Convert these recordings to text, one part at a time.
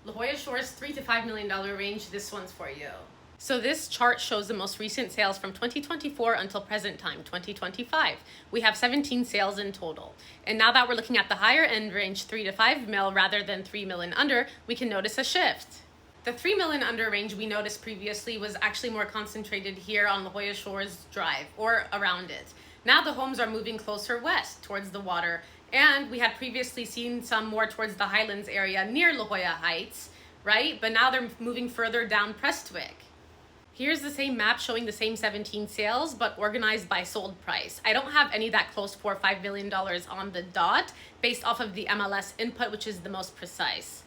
La Jolla Shores, $3 to $5 million range, this one's for you. So this chart shows the most recent sales from 2024 until present time, 2025. We have 17 sales in total. And now that we're looking at the higher end range, 3 to 5 mil rather than 3 mil and under, we can notice a shift. The 3 mil and under range we noticed previously was actually more concentrated here on La Jolla Shores Drive or around it. Now the homes are moving closer west towards the water, and we had previously seen some more towards the Highlands area near La Jolla Heights, right? But now they're moving further down Prestwick. Here's the same map showing the same 17 sales, but organized by sold price. I don't have any that close for $5 million on the dot based off of the MLS input, which is the most precise.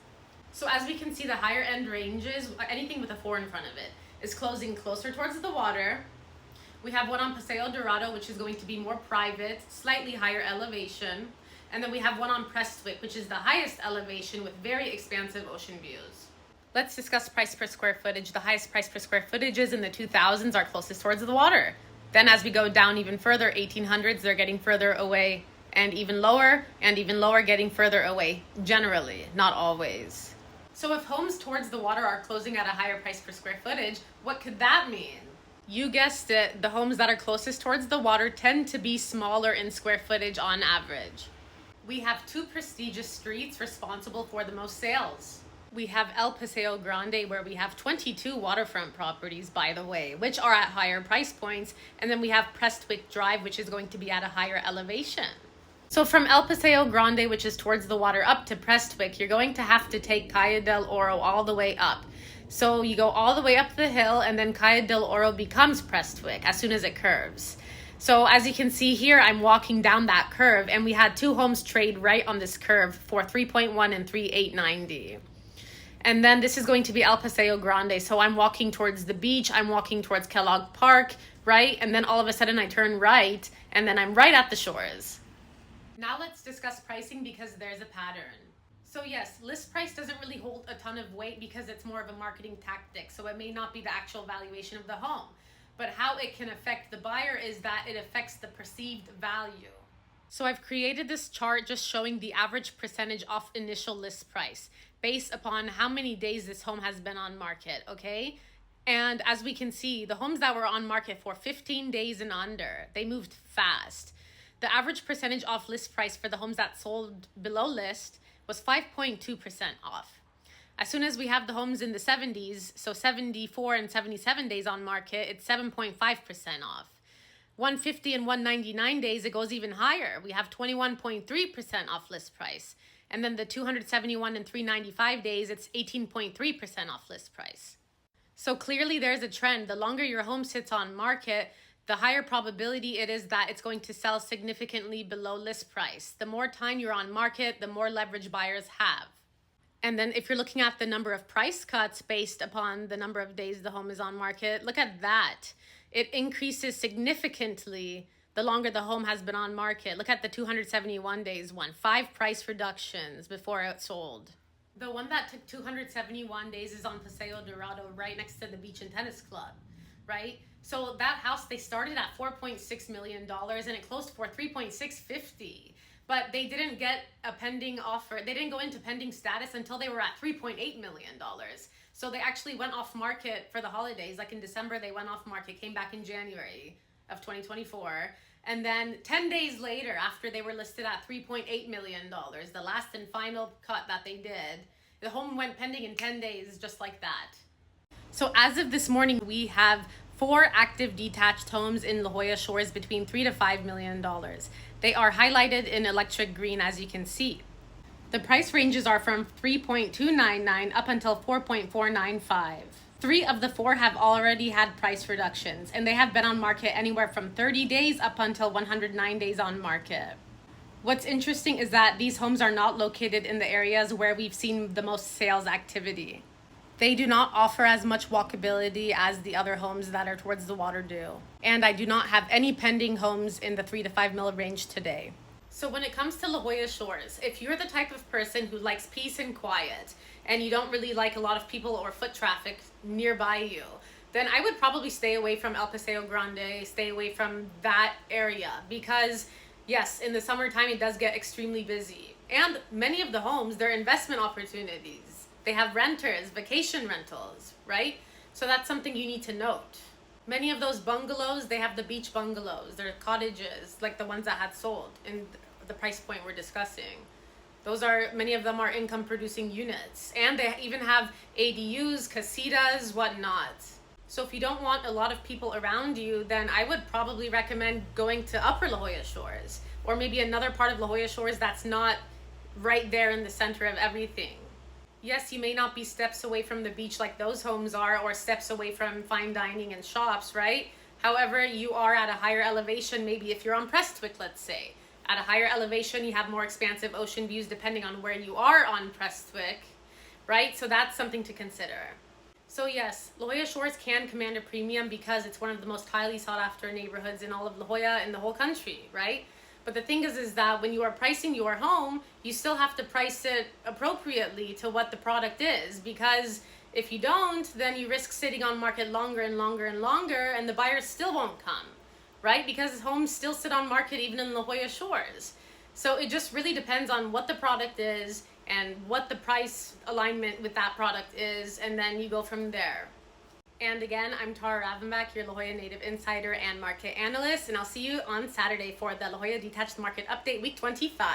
So as we can see, the higher end ranges, anything with a 4 in front of it, is closing closer towards the water. We have one on Paseo Dorado, which is going to be more private, slightly higher elevation. And then we have one on Prestwick, which is the highest elevation with very expansive ocean views. Let's discuss price per square footage. The highest price per square footages in the 2000s are closest towards the water. Then as we go down even further, 1800s, they're getting further away, and even lower getting further away, generally, not always. So if homes towards the water are closing at a higher price per square footage, what could that mean? You guessed it, the homes that are closest towards the water tend to be smaller in square footage on average. We have 2 prestigious streets responsible for the most sales. We have El Paseo Grande, where we have 22 waterfront properties, by the way, which are at higher price points. And then we have Prestwick Drive, which is going to be at a higher elevation. So from El Paseo Grande, which is towards the water, up to Prestwick, you're going to have to take Calle del Oro all the way up. So you go all the way up the hill, and then Calle del Oro becomes Prestwick as soon as it curves. So as you can see here, I'm walking down that curve, and we had 2 homes trade right on this curve for 3.1 and 3.890. And then this is going to be El Paseo Grande. So I'm walking towards the beach, I'm walking towards Kellogg Park, right? And then all of a sudden I turn right, and then I'm right at the shores. Now let's discuss pricing, because there's a pattern. So yes, list price doesn't really hold a ton of weight because it's more of a marketing tactic. So it may not be the actual valuation of the home. But how it can affect the buyer is that it affects the perceived value. So I've created this chart just showing the average percentage off initial list price based upon how many days this home has been on market, okay? And as we can see, the homes that were on market for 15 days and under, they moved fast. The average percentage off list price for the homes that sold below list was 5.2% off. As soon as we have the homes in the 70s, so 74 and 77 days on market, it's 7.5% off. 150 and 199 days, it goes even higher. We have 21.3% off list price. And then the 271 and 395 days, it's 18.3% off list price. So clearly there's a trend. The longer your home sits on market, the higher probability it is that it's going to sell significantly below list price. The more time you're on market, the more leverage buyers have. And then if you're looking at the number of price cuts based upon the number of days the home is on market, look at that. It increases significantly the longer the home has been on market. Look at the 271 days one, 5 price reductions before it sold. The one that took 271 days is on Paseo Dorado, right next to the Beach and Tennis Club, right? So that house, they started at $4.6 million and it closed for $3.650. But they didn't get a pending offer. They didn't go into pending status until they were at $3.8 million. So they actually went off market for the holidays. Like in December, they went off market, came back in January of 2024. And then 10 days later, after they were listed at $3.8 million, the last and final cut that they did, the home went pending in 10 days, just like that. So as of this morning, we have 4 active detached homes in La Jolla Shores between $3 to $5 million. They are highlighted in electric green, as you can see. The price ranges are from $3.299 up until $4.495. 3 of the 4 have already had price reductions, and they have been on market anywhere from 30 days up until 109 days on market. What's interesting is that these homes are not located in the areas where we've seen the most sales activity. They do not offer as much walkability as the other homes that are towards the water do. And I do not have any pending homes in the 3 to 5 mil range today. So when it comes to La Jolla Shores, if you're the type of person who likes peace and quiet, and you don't really like a lot of people or foot traffic nearby you, then I would probably stay away from El Paseo Grande, stay away from that area, because yes, in the summertime it does get extremely busy. And many of the homes, they're investment opportunities. They have renters, vacation rentals, right? So that's something you need to note. Many of those bungalows, they have the beach bungalows. They're cottages, like the ones that had sold in the price point we're discussing. Many of them are income producing units. And they even have ADUs, casitas, whatnot. So if you don't want a lot of people around you, then I would probably recommend going to Upper La Jolla Shores, or maybe another part of La Jolla Shores that's not right there in the center of everything. Yes, you may not be steps away from the beach like those homes are, or steps away from fine dining and shops, right? However, you are at a higher elevation, maybe if you're on Prestwick, let's say. At a higher elevation, you have more expansive ocean views depending on where you are on Prestwick, right? So that's something to consider. So yes, La Jolla Shores can command a premium because it's one of the most highly sought after neighborhoods in all of La Jolla and the whole country, right? But the thing is that when you are pricing your home, you still have to price it appropriately to what the product is, because if you don't, then you risk sitting on market longer and longer and longer, and the buyers still won't come, right? Because homes still sit on market even in La Jolla Shores. So it just really depends on what the product is and what the price alignment with that product is, and then you go from there. And again, I'm Tara Ravanbach, your La Jolla native insider and market analyst, and I'll see you on Saturday for the La Jolla Detached Market Update Week 25.